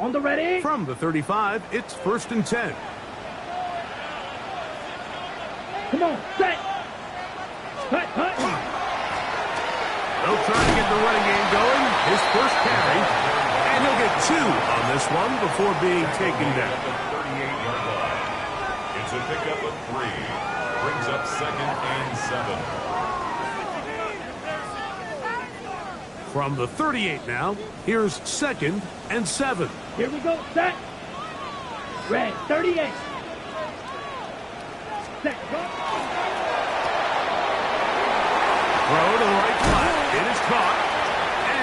On the ready. From the 35, it's 1st and 10. Come on, set. Hut, hut. They'll try to get the running game going. His first carry. And he'll get 2 on this one before being taken down. It's a pickup of 3. Brings up 2nd and 7. From the 38 now, here's 2nd and 7. Here we go, set. Red, 38. Set, go. Throw to the right flat. It is caught.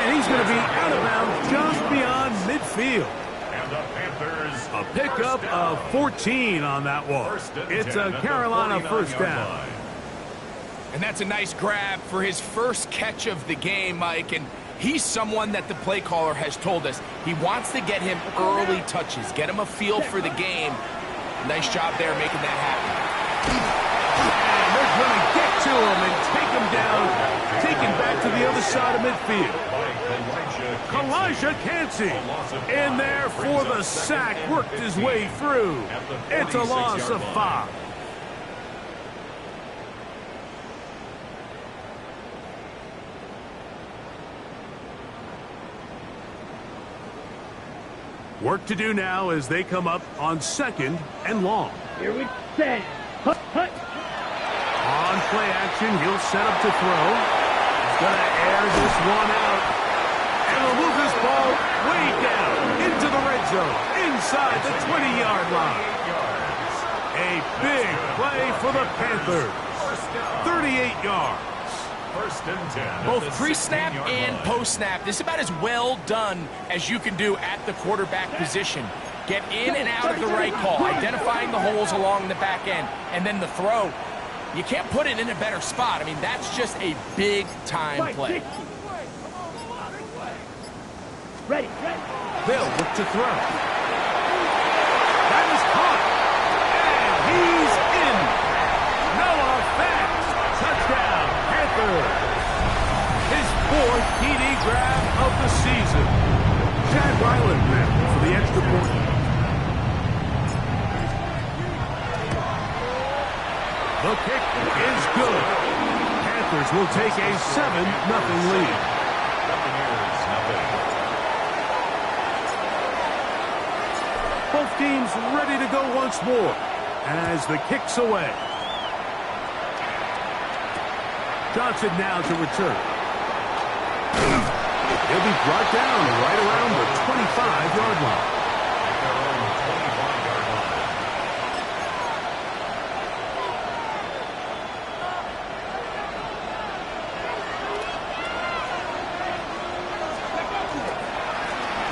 And he's going to be out of bounds just beyond midfield. And the Panthers. A pickup of 14 on that one. It's a Carolina first down. And that's a nice grab for his first catch of the game, Mike. And he's someone that the play caller has told us he wants to get him early touches, get him a feel for the game. Nice job there making that happen. And they're going to get to him and take him down, taken back to the other side of midfield. Elijah Cansey in there for the sack, worked his way through. It's a loss of 5. Work to do now as they come up on 2nd and long. Here we set. Hut, hut. On play action, he'll set up to throw. He's going to air this one out. And he'll move this ball way down into the red zone, inside the 20-yard line. A big play for the Panthers. 38 yards. 1st and 10. Both pre-snap and post-snap. This is about as well done as you can do at the quarterback position. Get in and out of the right call, identifying the holes along the back end, and then the throw. You can't put it in a better spot. I mean, that's just a big-time play. Ready, ready. They'll look to throw. That is caught. And he's in. Noah fast. Touchdown, Panthers. His 4th TD grab of the season. Chad Ryland now for the extra point. The kick is good. Panthers will take a 7-0 lead. Both teams ready to go once more as the kick's away. Johnson now to return. He'll be brought down right around the 25-yard line.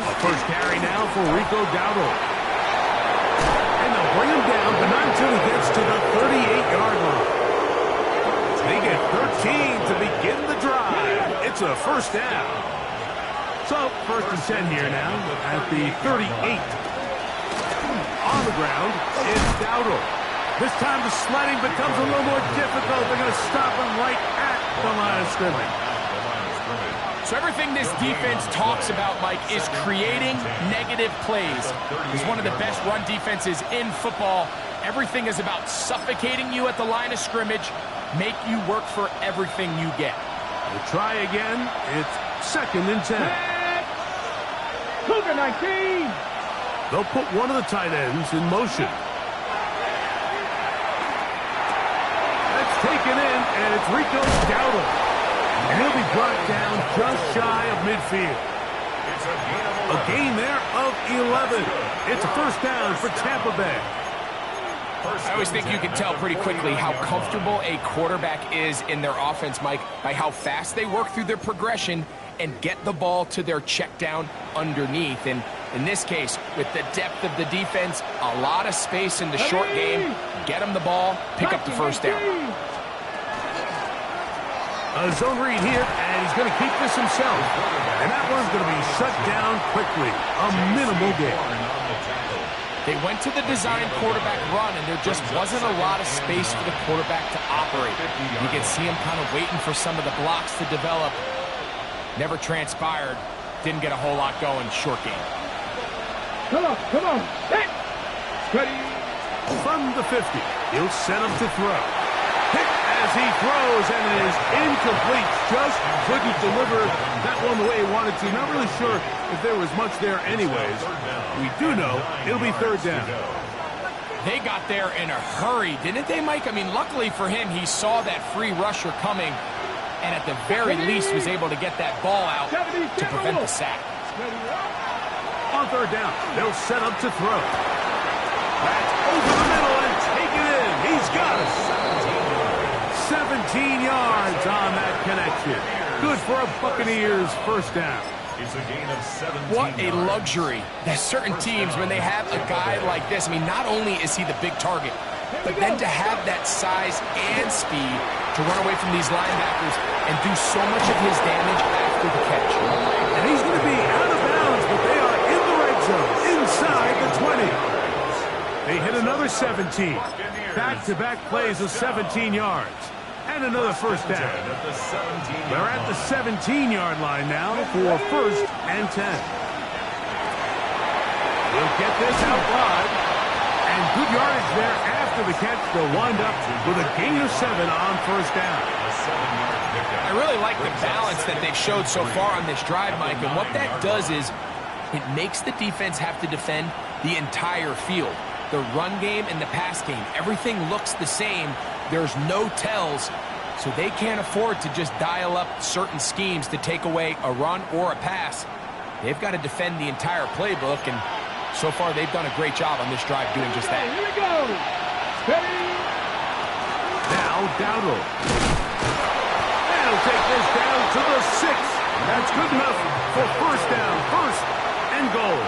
A first carry now for Rico Dowdle. And they'll bring him down, but not until he gets to the 38-yard line. They get 13 to begin the drive. It's a first down. So, 1st and 10 here now at the 38. On the ground is Dowdle. This time the sledding becomes a little more difficult. They're going to stop him right at the line of scrimmage. So everything this defense talks about, Mike, is creating negative plays. It's one of the best run defenses in football. Everything is about suffocating you at the line of scrimmage, make you work for everything you get. We'll try again. It's 2nd and 10. Cougar 19. They'll put one of the tight ends in motion. That's taken in, and it's Rico Dowdle. And he'll be brought down just shy of midfield. A gain there of 11. It's a first down for Tampa Bay. I always think you can tell pretty quickly how comfortable a quarterback is in their offense, Mike, by how fast they work through their progression and get the ball to their check down underneath. And in this case, with the depth of the defense, a lot of space in the short game, get them the ball, pick up the first down. A zone read here, and he's going to keep this himself. And that one's going to be shut down quickly. A minimal gain. They went to the design quarterback run, and there just wasn't a lot of space for the quarterback to operate. You can see him kind of waiting for some of the blocks to develop. Never transpired. Didn't get a whole lot going. Short game. Come on. Set. Ready. From the 50, he'll set up to throw. Hit as he throws, and it is incomplete. Just couldn't deliver that one the way he wanted to. Not really sure if there was much there anyways. We do know it'll be third down. They got there in a hurry, didn't they, Mike? I mean, luckily for him, he saw that free rusher coming, and at the very least was able to get that ball out to prevent the sack. On third down, they'll set up to throw. That's over the middle and take it in. He's got it. 17 yards on that connection. Good for a Buccaneers first down. It's a gain of 17 What a yards. luxury. There's certain teams, when they have a guy like this, I mean, not only is he the big target, but then to have that size and speed to run away from these linebackers and do so much of his damage after the catch. And he's going to be out of bounds, but they are in the red zone, inside the 20. They hit another 17. Back-to-back plays of 17 yards. And another first down. They're at the 17-yard line now for first and 10. We'll get this out wide. And good yardage there after the catch. They'll wind up with a gain of 7 on first down. I really like the balance that they've showed so far on this drive, Mike, and what that does is it makes the defense have to defend the entire field. The run game and the pass game, everything looks the same. There's no tells, so they can't afford to just dial up certain schemes to take away a run or a pass. They've got to defend the entire playbook, and so far they've done a great job on this drive doing just that. Here we go. Ready. Now Dowdle. They'll take this down to the 6. That's good enough for first down. First and goal.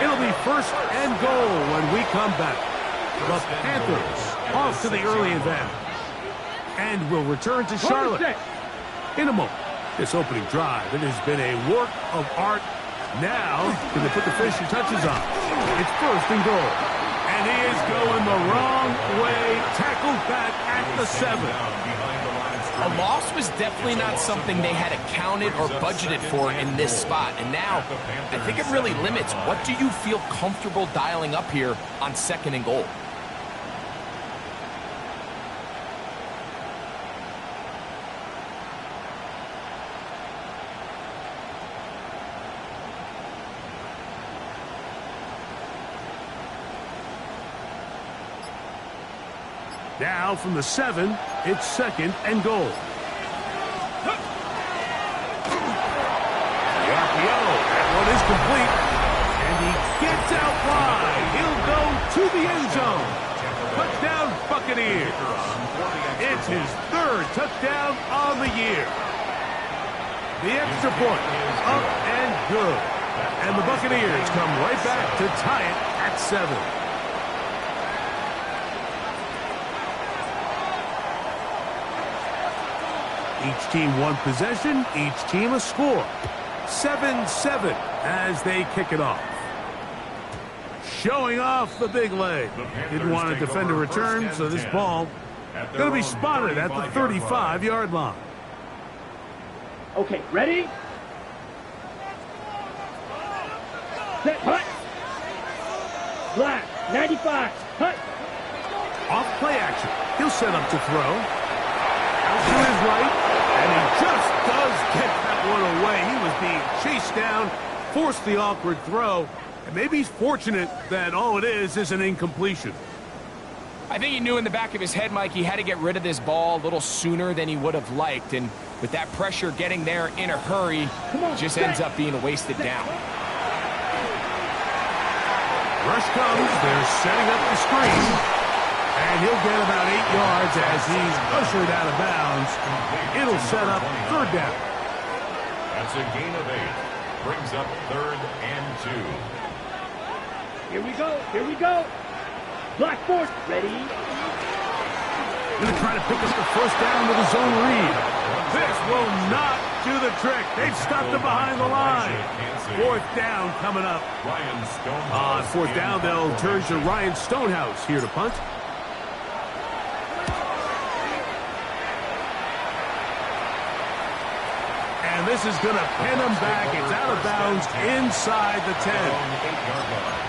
It'll be first and goal when we come back. The Panthers off to the early advance. And will return to Charlotte in a moment. This opening drive, it has been a work of art. Now, can they put the finishing touches on? It's first and goal. And he is going the wrong way. Tackled back at the 7. A loss was definitely not something they had accounted or budgeted for in this spot. And now, I think it really limits. What do you feel comfortable dialing up here on second and goal? Now from the 7, it's second and goal. The RPO, that one is complete. And he gets out wide. He'll go to the end zone. Touchdown, Buccaneers. It's his third touchdown on the year. The extra point is up and good. And the Buccaneers come right back to tie it at 7. Each team one possession, each team a score. 7-7 as they kick it off. Showing off the big leg. Didn't want to defend a return, so this ball going to be spotted at the 35-yard line. Okay, ready? Set, hut. Black, 95, hut. Off play action. He'll set up to throw. Out to his right. And he just does get that one away. He was being chased down, forced the awkward throw. And maybe he's fortunate that all it is an incompletion. I think he knew in the back of his head, Mike, he had to get rid of this ball a little sooner than he would have liked. And with that pressure getting there in a hurry, just ends up being a wasted down. Rush comes. They're setting up the screen. And he'll get about 8 yards as he's ushered out of bounds. It'll set up third down. That's a gain of 8. Brings up third and 2. Here we go. Here we go. Black force. Ready? Going to try to pick up the first down with his own read. This will not do the trick. They've stopped him behind the line. Fourth down coming up. On fourth down, they'll turn to Ryan Stonehouse here to punt. And this This is going to pin him back. It's out of bounds inside the 10. 8-yard line.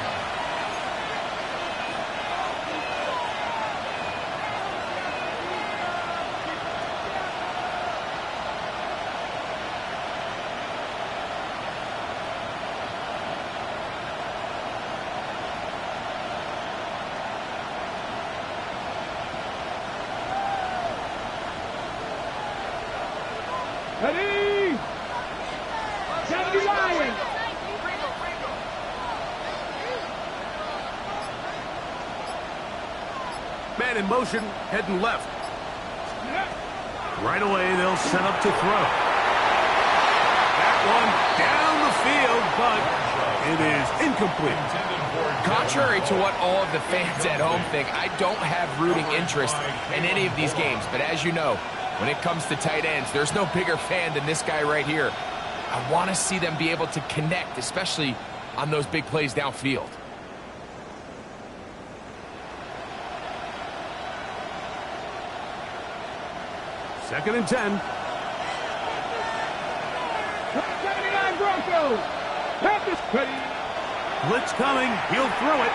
Ready? Gotta be lying. Man in motion, heading left. Right away, they'll set up to throw. That one down the field, but it is incomplete. Contrary to what all of the fans at home think, I don't have rooting interest in any of these games. But as you know, when it comes to tight ends, there's no bigger fan than this guy right here. I want to see them be able to connect, especially on those big plays downfield. Second and 10. 79 Broncos. Panthers ready. Blitz coming. He'll throw it.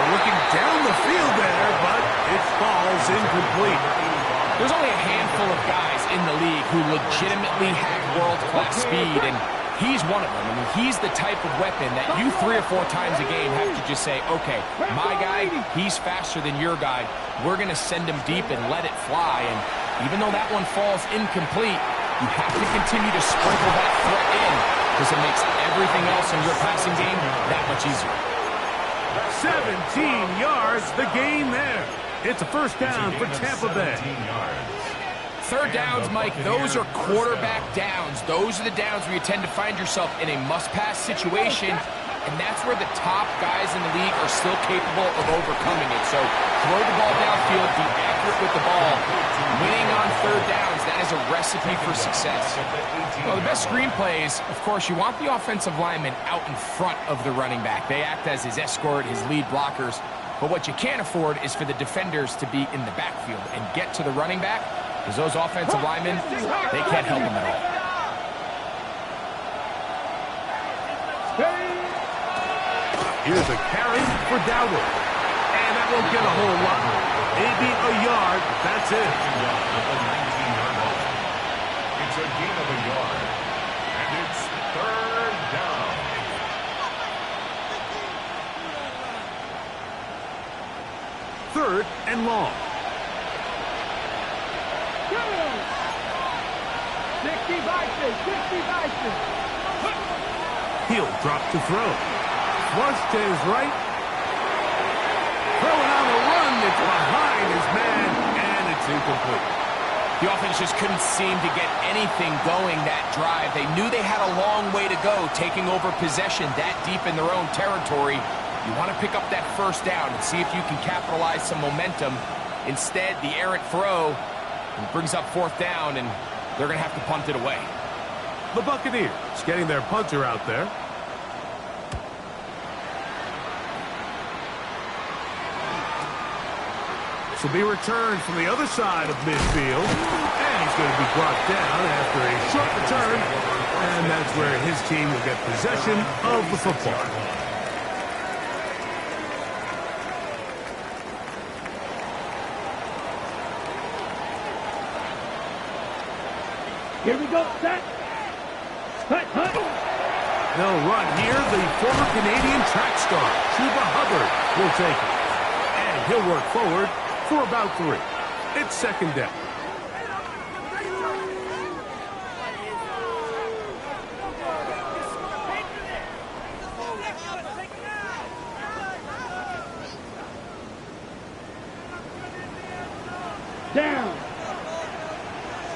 Looking down the field there, but it falls incomplete. There's only a handful of guys in the league who legitimately have world-class speed, and he's one of them. I mean, he's the type of weapon that you 3 or 4 times a game have to just say, okay, my guy, he's faster than your guy. We're going to send him deep and let it fly. And even though that one falls incomplete, you have to continue to sprinkle that threat in because it makes everything else in your passing game that much easier. 17 yards, the gain there. It's a first down for Tampa Bay. Third downs, Mike, those are quarterback downs. Those are the downs where you tend to find yourself in a must-pass situation, and that's where the top guys in the league are still capable of overcoming it. So throw the ball downfield, be accurate with the ball. Winning on third downs, that is a recipe for success. Well, the best screenplays, of course, you want the offensive lineman out in front of the running back. They act as his escort, his lead blockers. But what you can't afford is for the defenders to be in the backfield and get to the running back, because those offensive linemen, they can't help him at all. Here's a carry for Dowdle. And that won't get a whole lot. Maybe a yard, but that's it. It's a gain of a yard. And it's third down. Third and long. 60 Vikings, 60 Vikings. He'll drop to throw. Flush to his right. Throwing on the run. It's behind his man, and it's incomplete. The offense just couldn't seem to get anything going that drive. They knew they had a long way to go, taking over possession that deep in their own territory. You want to pick up that first down and see if you can capitalize some momentum. Instead, the errant throw brings up fourth down, and they're going to have to punt it away. The Buccaneers getting their punter out there. This will be returned from the other side of midfield. And he's going to be brought down after a short return. And that's where his team will get possession of the football. Here we go, set. Hut, hut. They'll run here. The former Canadian track star, Chuba Hubbard, will take it. And he'll work forward for about 3. It's second down. Down.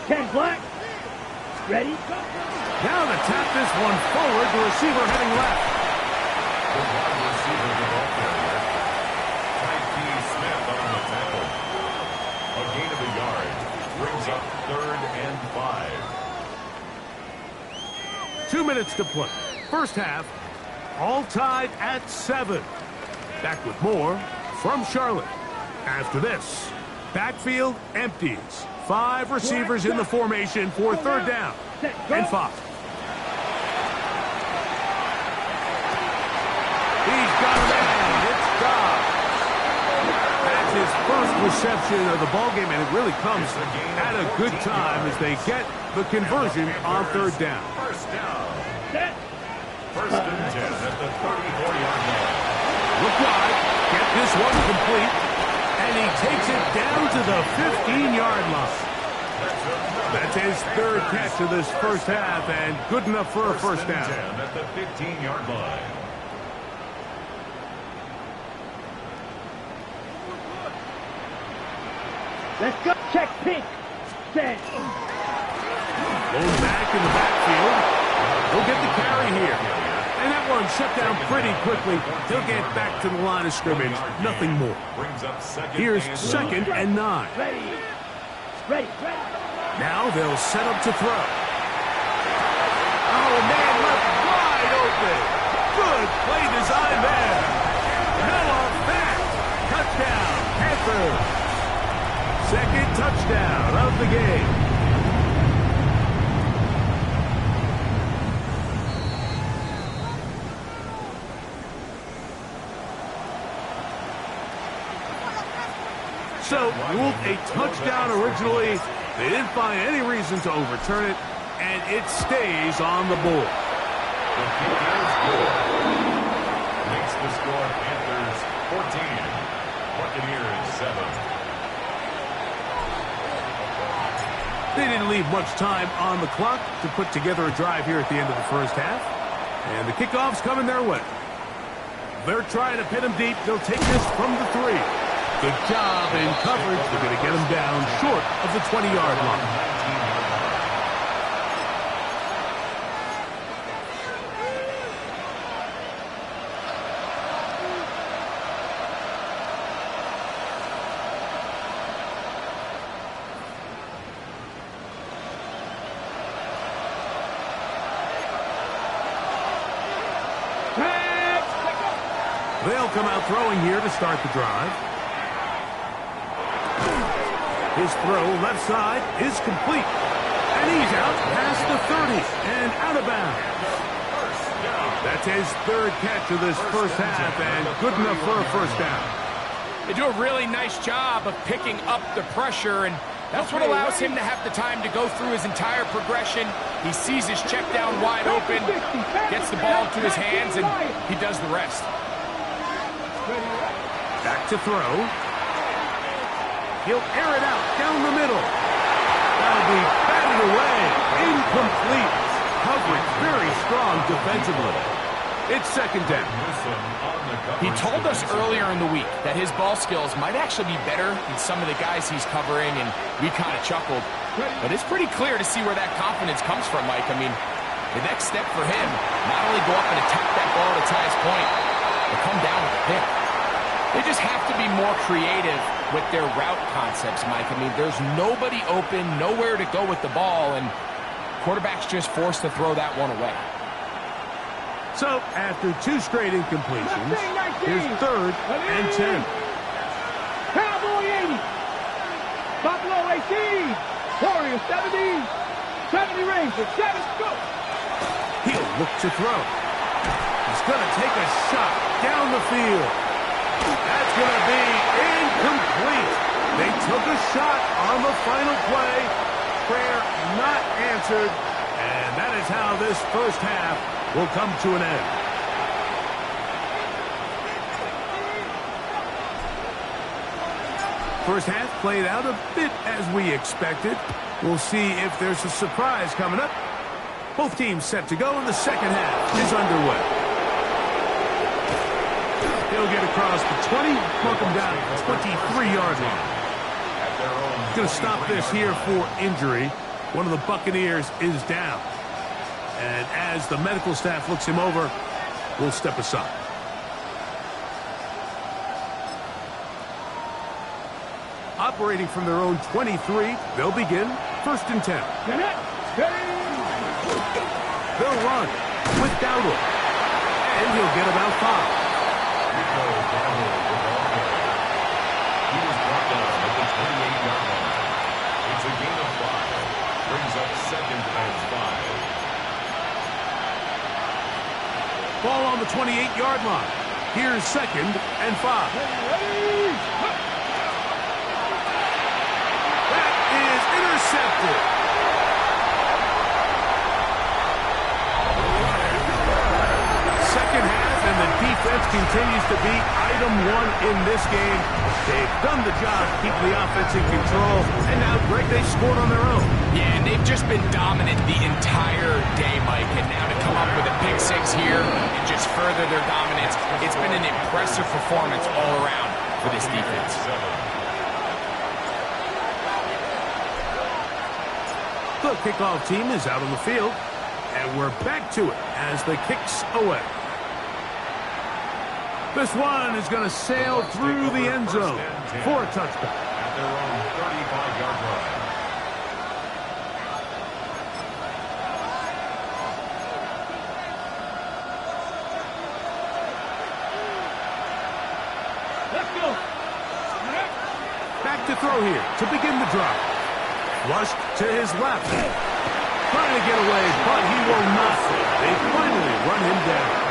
Ken Black. Ready? Now to tap this one forward, the receiver heading left. The wide receiver, the ball carrier. Tyke Smith on the tackle. A gain of a yard. Brings up third and 5. 2 minutes to play. First half, all tied at 7. Back with more from Charlotte. After this, backfield empties. 5 receivers in the formation for third down and 5. He's got it in. It's Dobbs. That's his first reception of the ballgame, and it really comes at a good time as they get the conversion on third down. First down. First and 10 at the 34-yard line. Look wide. Get this one complete. And he takes it down to the 15-yard line. That's his third catch of this first half, and good enough for a first down. 10 at the 15-yard line. Let's go. Check pink. Set. Blown back in the backfield. He'll get the carry here. And that one shut down pretty quickly. He'll get back to the line of scrimmage. Nothing more. Brings up Here's second and 9. Ready. Ready. Ready. Now they'll set up to throw. Oh, man, left wide open. Good play design there. Noah back. Touchdown, Panthers. Second touchdown of the game. So, ruled a touchdown originally. They didn't find any reason to overturn it, and it stays on the board. The kick is good. Makes the score Panthers 14. Buccaneers 7. They didn't leave much time on the clock to put together a drive here at the end of the first half. And the kickoff's coming their way. They're trying to pin him deep. They'll take this from the 3. Good job in coverage. They're going to get him down short of the 20-yard line. They'll come out throwing here to start the drive. His throw left side is complete. And he's out past the 30 and out of bounds. That's his third catch of this first half and good enough for a first down. They do a really nice job of picking up the pressure, and that's what allows him to have the time to go through his entire progression. He sees his check down wide open, gets the ball to his hands, and he does the rest. Back to throw. He'll air it out down the middle. That'll be batted away. Incomplete. Coverage very strong defensively. It's second down. He told us earlier in the week that his ball skills might actually be better than some of the guys he's covering, and we kind of chuckled. But it's pretty clear to see where that confidence comes from, Mike. I mean, the next step for him, not only go up and attack that ball at its highest point, but come down with a pick. They just have to be more creative with their route concepts, Mike. I mean, there's nobody open, nowhere to go with the ball, and quarterback's just forced to throw that one away. So, after 2 straight incompletions, here's third and 10. Cowboy 80. Buffalo 18. Warriors 70. 70 Rangers 7. Go. He'll look to throw. He's going to take a shot down the field. That's going to be incomplete. They took a shot on the final play. Prayer not answered. And that is how this first half will come to an end. First half played out a bit as we expected. We'll see if there's a surprise coming up. Both teams set to go, and the second half is underway. He'll get across the 20, mark him down at the 23-yard line. Going to stop this here for injury. One of the Buccaneers is down. And as the medical staff looks him over, we'll step aside. Operating from their own 23, they'll begin first and 10. They'll run with Dowdle. And he'll get about 5. He was brought down at the 28-yard line. It's a the 28-yard line. Here's 2nd and 5. That is intercepted. Second half, and the defense continues to be item one in this game. They've done the job keeping the offense in control, and now, Greg, they scored on their own. Yeah, and they've just been dominant the entire day, Mike, and now to come up with a pick six here and just further their dominance, it's been an impressive performance all around for this defense. The kickoff team is out on the field, and we're back to it as the kicks away. This one is going to sail through the end zone for a touchdown. At their own 35-yard line. Let's go. Back to throw here to begin the drive. Flushed to his left. Trying to get away, but he will not. They finally run him down.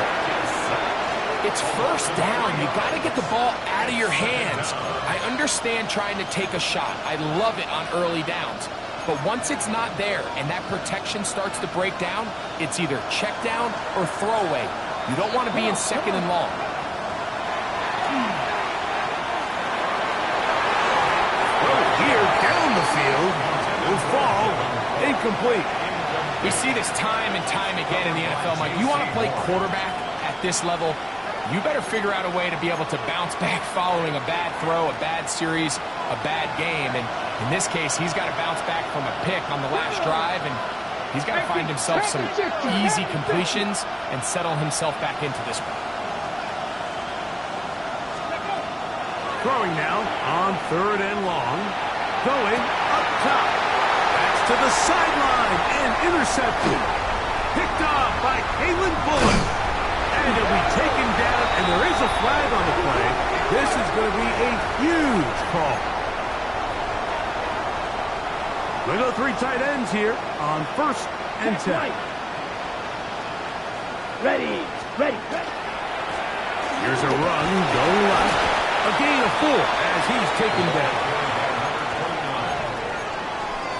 It's first down. You got to get the ball out of your hands. I understand trying to take a shot. I love it on early downs. But once it's not there and that protection starts to break down, it's either check down or throwaway. You don't want to be in 2nd and long. Here down the field will fall incomplete. We see this time and time again in the NFL, Mike. You want to play quarterback at this level, you better figure out a way to be able to bounce back following a bad throw, a bad series, a bad game. And in this case, he's got to bounce back from a pick on the last drive, and he's got to find himself some easy completions and settle himself back into this one. Throwing now on 3rd and long. Going up top. That's to the sideline and intercepted. Picked off by Kalen Bullock. And it'll be taken down, and there is a flag on the play. This is going to be a huge call. We go 3 tight ends here on 1st and 10. Ready. Here's a run, going left. A gain of 4 as he's taken down.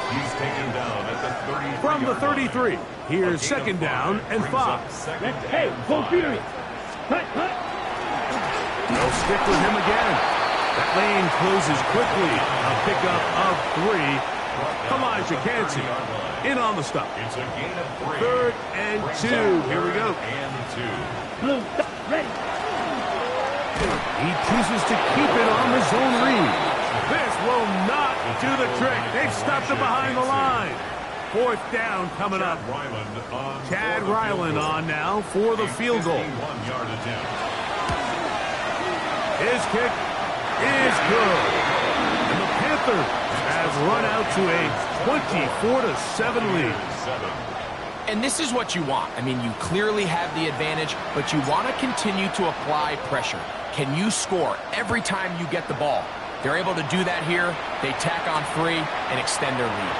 He's taken down at the 33. From the 33, here's 2nd down and 5. Hey, go Peter. Cut. They'll stick with him again. That lane closes quickly. A pickup of 3. Elijah Cansey in on the stop. It's a gain of 3. 3rd and 2. Here we go. And 2. Blue, ready. He chooses to keep it on the zone read. This will not do the trick. They've stopped him behind the line. 4th down coming up. Chad Ryland on now for the field goal. 51-yard attempt. His kick is good. And the Panthers have run out to a 24-7 lead. And this is what you want. I mean, you clearly have the advantage, but you want to continue to apply pressure. Can you score every time you get the ball? They're able to do that here. They tack on 3 and extend their lead.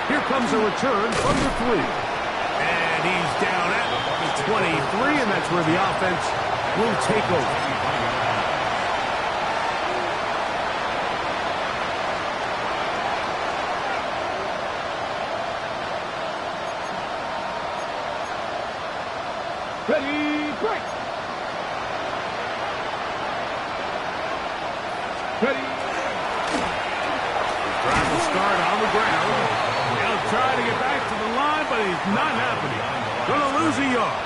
Here comes a return from the 3. And he's down at the 23, and that's where the offense will take over. Ready, break. Ready. Trying to start on the ground. He'll try to get back to the line, but he's not happening. Gonna lose a yard.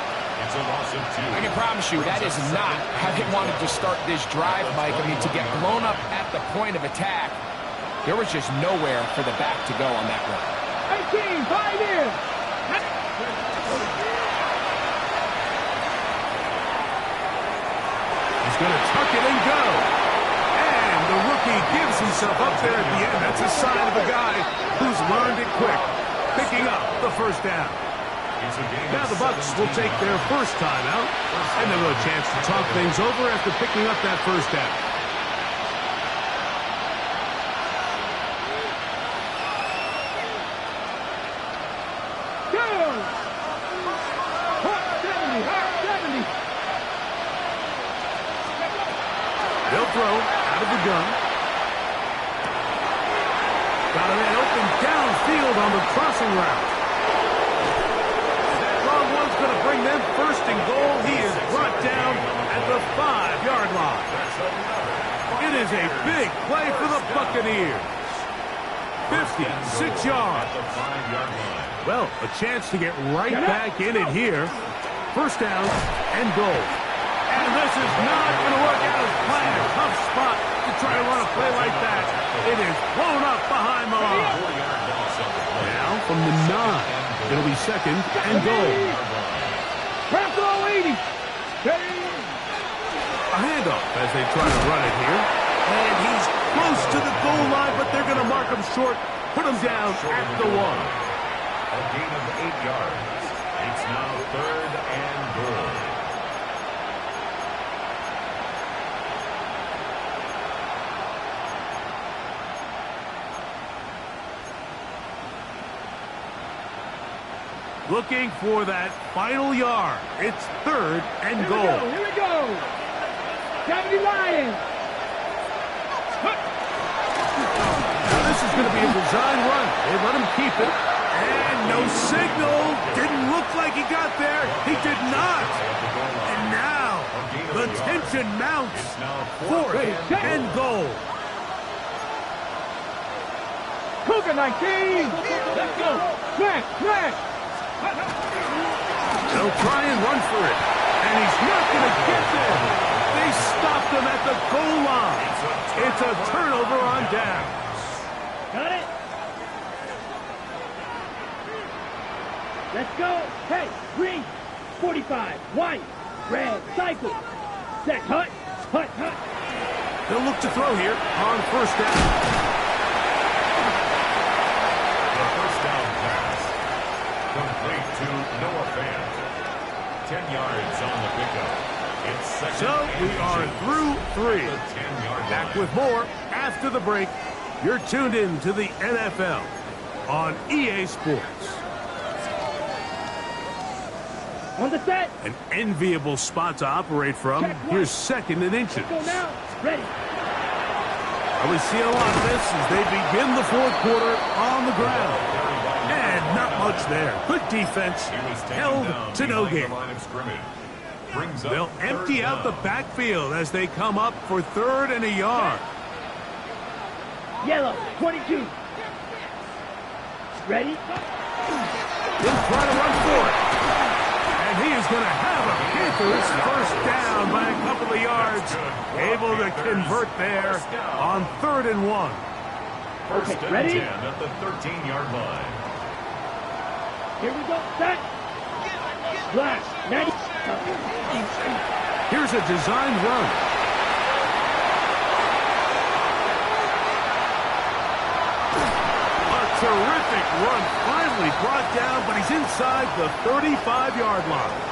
It's a loss of 2. I can promise you that is not how they wanted to start this drive, Mike. I mean, to get blown up at the point of attack, there was just nowhere for the back to go on that run. 18, 5 in. He's gonna tuck it and go. And the rookie gives himself up there at the end. That's a sign of a guy who's learned it quick, picking up the 1st down. Now the Bucs will take their first timeout, and they'll have a chance to talk things over after picking up that 1st down. gun. Got a man open downfield on the crossing route. That long one's going to bring them first and goal. He is brought down at the 5-yard line. It is a big play for the Buccaneers. 56 yards. Well, a chance to get right back in it here. First down and goal. And this is not going to work out as planned. A tough spot to try to run a play like that. It is blown up behind the line. Now from the 9, it'll be second and goal. Bravo 80. A handoff as they try to run it here. And he's close to the goal line, but they're going to mark him short. Put him down at the 1. A gain of 8 yards. It's now third and goal. Looking for that final yard. It's third and goal. Here we go. 70 Lions. Now this is going to be a design run. They let him keep it. And no signal. Didn't look like he got there. He did not. And now the tension mounts. Fourth and goal. Cougar 19. Let's go. Smash, smash. They'll try and run for it. And he's not going to get there. They stopped him at the goal line. It's a turnover on downs. Got it. Let's go. Hey, green. 45. White. Red. Cycle. Set. Hut. Hut. Hut. They'll look to throw here on first down. The first down pass. Complete to Noah Fant. 10 yards on the pickup. It's second. So we are through 3. The 10-yard Back line. with more after the break. You're tuned in to the NFL on EA Sports. On the set. An enviable spot to operate from. Here's second and inches. Let's go now. Ready. Well, we see a lot of this as they begin the fourth quarter on the ground. And not much there. Good defense. He was taken Held down to no behind the gain. line of scrimmage. Brings up They'll empty third out the down. backfield as they come up for third and a yard. Yellow. 22. Ready. He'll try to run for it. And he is going to have a Panthers first down by a couple of yards. Able to convert there on third and 1. First Okay, and ready? 10 at the 13-yard line. Here we go. Set. Flash. 90. Here's a designed run. A terrific run. Finally brought down, but he's inside the 35-yard line.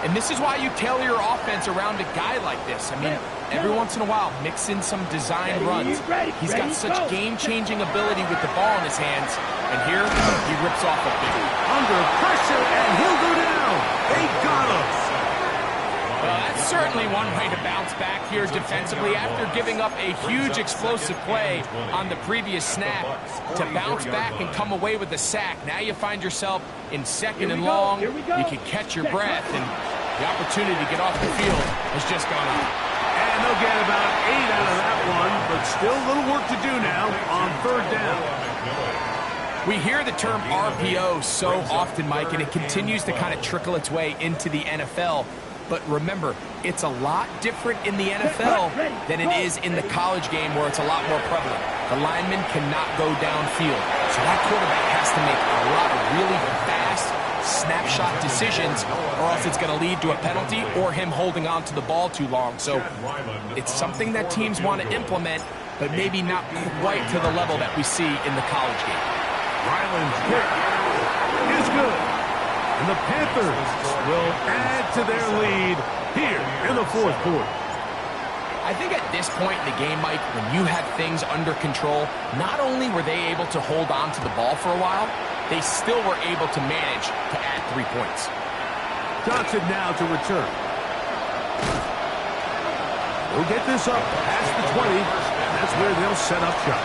And this is why you tailor your offense around a guy like this. I mean, every once in a while, mix in some design runs. He's got such game-changing ability with the ball in his hands. And here, he rips off a big one. Under pressure, and he'll go down. They got him. Well, that's certainly one way to bounce back here defensively after giving up a huge explosive play on the previous snap. To bounce back and come away with a sack. Now you find yourself in second and long. You can catch your breath, and the opportunity to get off the field has just gone up. And they'll get about 8 out of that one, but still a little work to do now on third down. We hear the term RPO so often, Mike, and it continues to kind of trickle its way into the NFL. But remember, it's a lot different in the NFL than it is in the college game where it's a lot more prevalent. The lineman cannot go downfield. So that quarterback has to make a lot of really fast snapshot decisions, or else it's going to lead to a penalty or him holding on to the ball too long. So it's something that teams want to implement, but maybe not quite to the level that we see in the college game. Ryland's kick is good. And the Panthers will add to their lead here in the fourth quarter. I think at this point in the game, Mike, when you had things under control, not only were they able to hold on to the ball for a while, they still were able to manage to add 3 points. Johnson now to return. We'll get this up past the 20, and that's where they'll set up shop.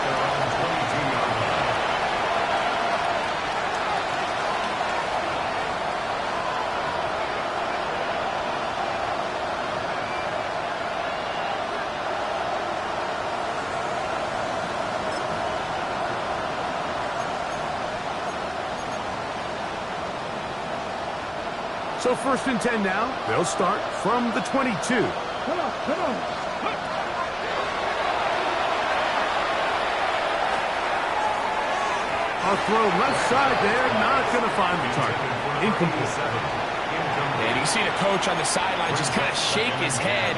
So 1st and 10 now. They'll start from the 22. Come on, come on. A throw left side there, not going to find the target. Incomplete. And you see the coach on the sideline just kind of shake his head.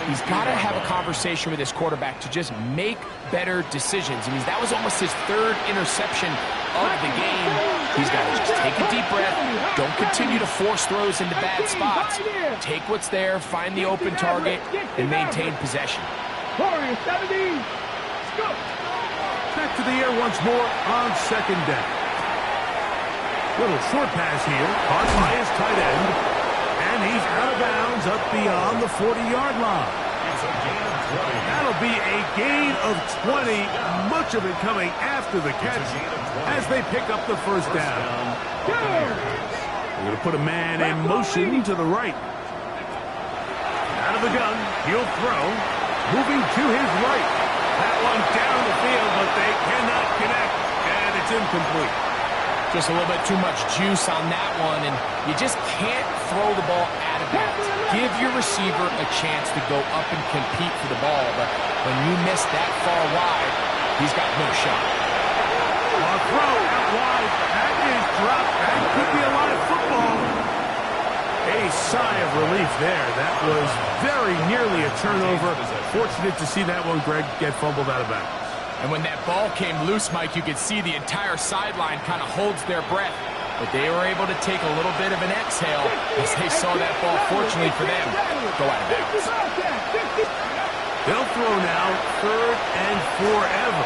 He's got to have a conversation with his quarterback to just make better decisions. I mean, that was almost his 3rd interception of the game. He's got to just take a deep breath. Don't continue to force throws into bad spots. Take what's there, find the open target, and maintain possession. Warrior 70. Go. Back to the air once more on 2nd down. Little short pass here, caught by his tight end. And he's out of bounds up beyond the 40-yard line. It's a gain of 20. That'll be a gain of 20, much of it coming after the catch as they pick up the 1st down. They're going to put a man in motion to the right. Out of the gun, he'll throw. Moving to his right. That one down the field, but they cannot connect, and it's incomplete. Just a little bit too much juice on that one, and you just can't throw the ball out of bounds. Give your receiver a chance to go up and compete for the ball, but when you miss that far wide, he's got no shot. A throw out wide. That is dropped. That could be a lot of football. A sigh of relief there. That was very nearly a turnover. Fortunate to see that one, Greg, get fumbled out of bounds. And when that ball came loose, Mike, you could see the entire sideline kind of holds their breath. But they were able to take a little bit of an exhale as they saw that ball, fortunately for them, go out of bounds. They'll throw now 3rd and forever.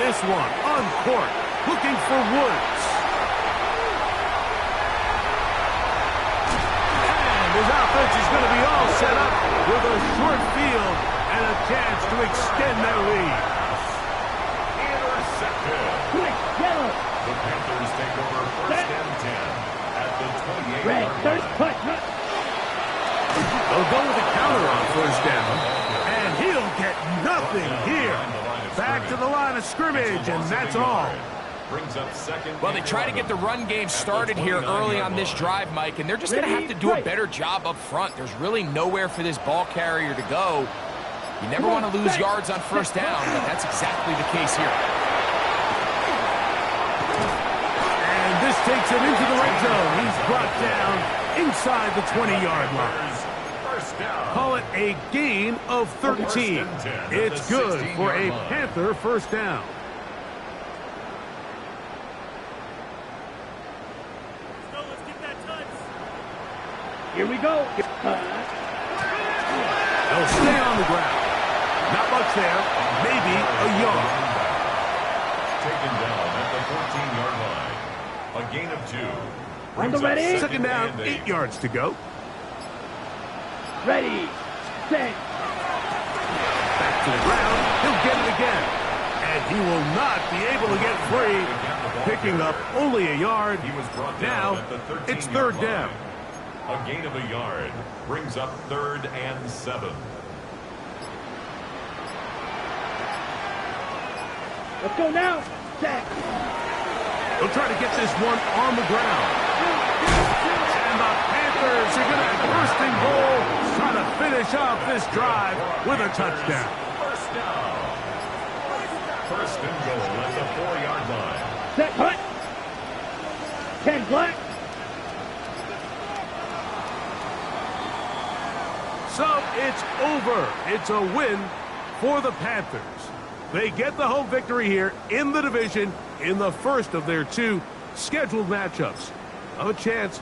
This one on court, looking for Woods. And his offense is going to be all set up with a short field and a chance to extend their lead. The Panthers take over 1st and 10 at the 28-yard line. They'll go with a counter on 1st down, and he'll get nothing here. Back to the line of scrimmage, and that's all. Brings up 2nd. Well, they try to get the run game started here early on this drive, Mike, and they're just going to have to do a better job up front. There's really nowhere for this ball carrier to go. You never want to lose yards on 1st down, but that's exactly the case here. This takes him into the red zone. He's brought down inside the 20-yard line. Call it a gain of 13. It's good for a Panther 1st down. Let's get that touch. Here we go. They'll stay on the ground. Not much there. Maybe a yard. Taken down at the 14-yard line. A gain of 2. On the ready. 2nd down, 8 yards to go. Ready, set. Back to the ground. He'll get it again. And he will not be able to get free. Picking up only a yard. Now, it's 3rd down. A gain of a yard brings up 3rd and 7. Let's go now. Set. They'll try to get this one on the ground. And the Panthers are going to first and goal, try to finish off this drive with a touchdown. 1st down. 1st and goal at the 4-yard line. Set, hut. 10 black. So it's over. It's a win for the Panthers. They get the home victory here in the division in the first of their 2 scheduled matchups. A chance